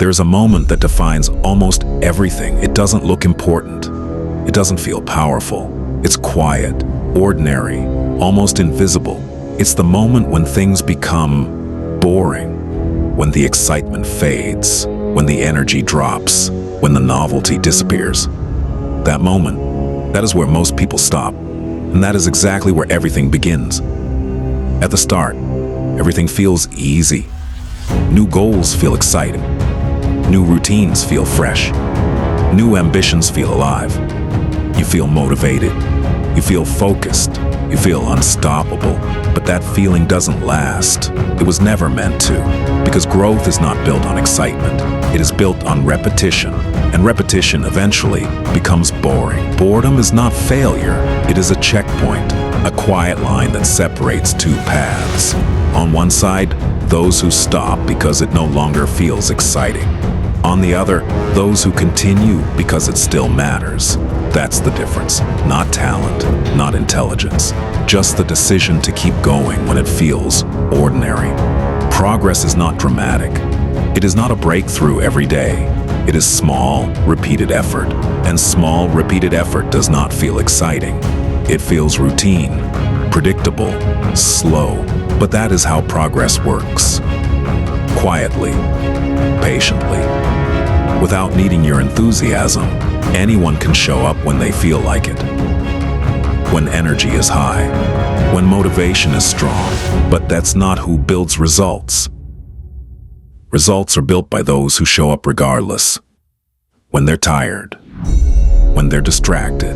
There's a moment that defines almost everything. It doesn't look important. It doesn't feel powerful. It's quiet, ordinary, almost invisible. It's the moment when things become boring, when the excitement fades, when the energy drops, when the novelty disappears. That moment, that is where most people stop. And that is exactly where everything begins. At the start, everything feels easy. New goals feel exciting. New routines feel fresh. New ambitions feel alive. You feel motivated. You feel focused. You feel unstoppable. But that feeling doesn't last. It was never meant to. Because growth is not built on excitement. It is built on repetition. And repetition eventually becomes boring. Boredom is not failure. It is a checkpoint, a quiet line that separates two paths. On one side, those who stop because it no longer feels exciting. On the other, those who continue because it still matters. That's the difference. Not talent, not intelligence. Just the decision to keep going when it feels ordinary. Progress is not dramatic. It is not a breakthrough every day. It is small, repeated effort. And small, repeated effort does not feel exciting. It feels routine, predictable, slow. But that is how progress works. Quietly, patiently. Without needing your enthusiasm, anyone can show up when they feel like it. When energy is high, when motivation is strong. But that's not who builds results. Results are built by those who show up regardless. When they're tired, when they're distracted,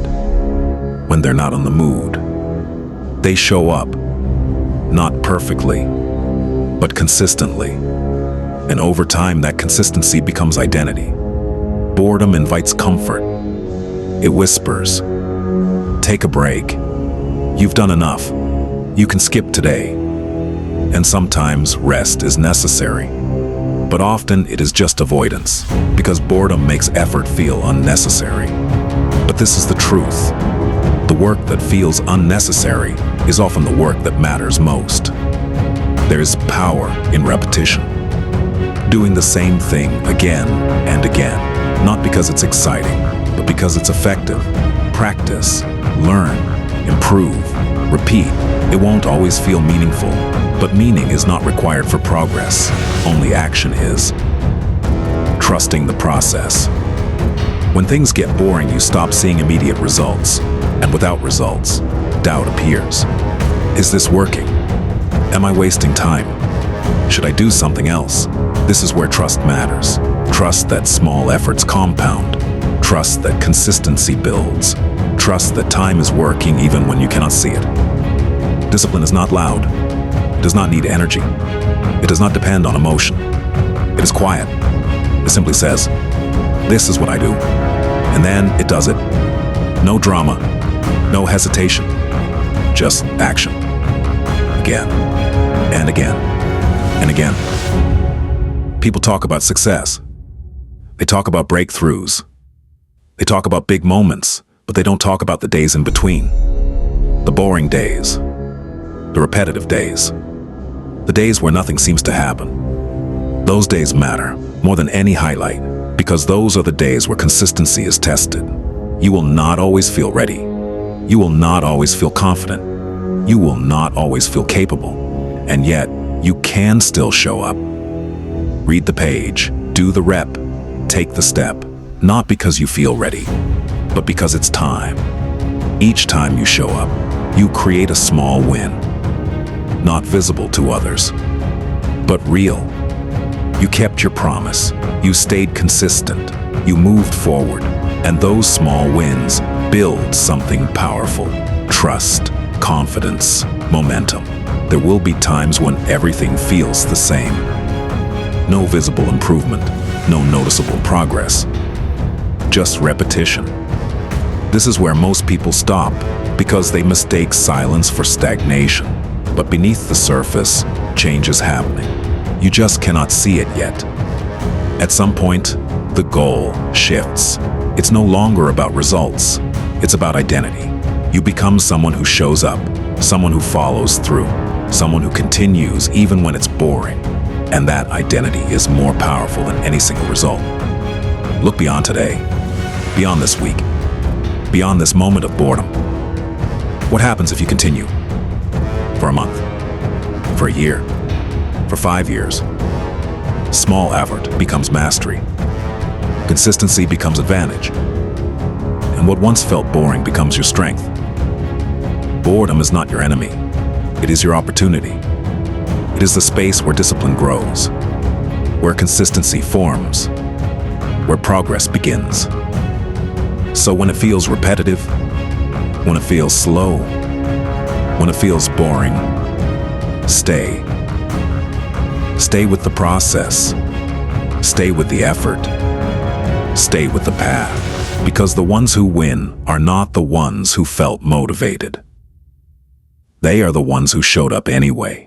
when they're not in the mood. They show up, not perfectly, but consistently. And over time, that consistency becomes identity. Boredom invites comfort. It whispers, take a break. You've done enough. You can skip today. And sometimes rest is necessary. But often it is just avoidance, because boredom makes effort feel unnecessary. But this is the truth. The work that feels unnecessary is often the work that matters most. There is power in repetition. Doing the same thing again and again, not because it's exciting, but because it's effective. Practice, learn, improve, repeat. It won't always feel meaningful, but meaning is not required for progress. Only action is. Trusting the process. When things get boring, you stop seeing immediate results. And without results, doubt appears. Is this working? Am I wasting time? Should I do something else? This is where trust matters. Trust that small efforts compound. Trust that consistency builds. Trust that time is working even when you cannot see it. Discipline is not loud. It does not need energy. It does not depend on emotion. It is quiet. It simply says, this is what I do. And then it does it. No drama, no hesitation, just action. Again, and again, and again. People talk about success. They talk about breakthroughs. They talk about big moments, but they don't talk about the days in between. The boring days. The repetitive days. The days where nothing seems to happen. Those days matter more than any highlight, because those are the days where consistency is tested. You will not always feel ready. You will not always feel confident. You will not always feel capable. And yet, you can still show up. Read the page, do the rep, take the step, not because you feel ready, but because it's time. Each time you show up, you create a small win. Not visible to others, but real. You kept your promise. You stayed consistent. You moved forward. And those small wins build something powerful. Trust, confidence, momentum. There will be times when everything feels the same. No visible improvement, no noticeable progress. Just repetition. This is where most people stop, because they mistake silence for stagnation. But beneath the surface, change is happening. You just cannot see it yet. At some point, the goal shifts. It's no longer about results. It's about identity. You become someone who shows up, someone who follows through, someone who continues even when it's boring. And that identity is more powerful than any single result. Look beyond today, beyond this week, beyond this moment of boredom. What happens if you continue? For a month, for a year, for 5 years. Small effort becomes mastery. Consistency becomes advantage. And what once felt boring becomes your strength. Boredom is not your enemy. It is your opportunity. It is the space where discipline grows, where consistency forms, where progress begins. So when it feels repetitive, when it feels slow, when it feels boring, stay. Stay with the process. Stay with the effort. Stay with the path. Because the ones who win are not the ones who felt motivated. They are the ones who showed up anyway.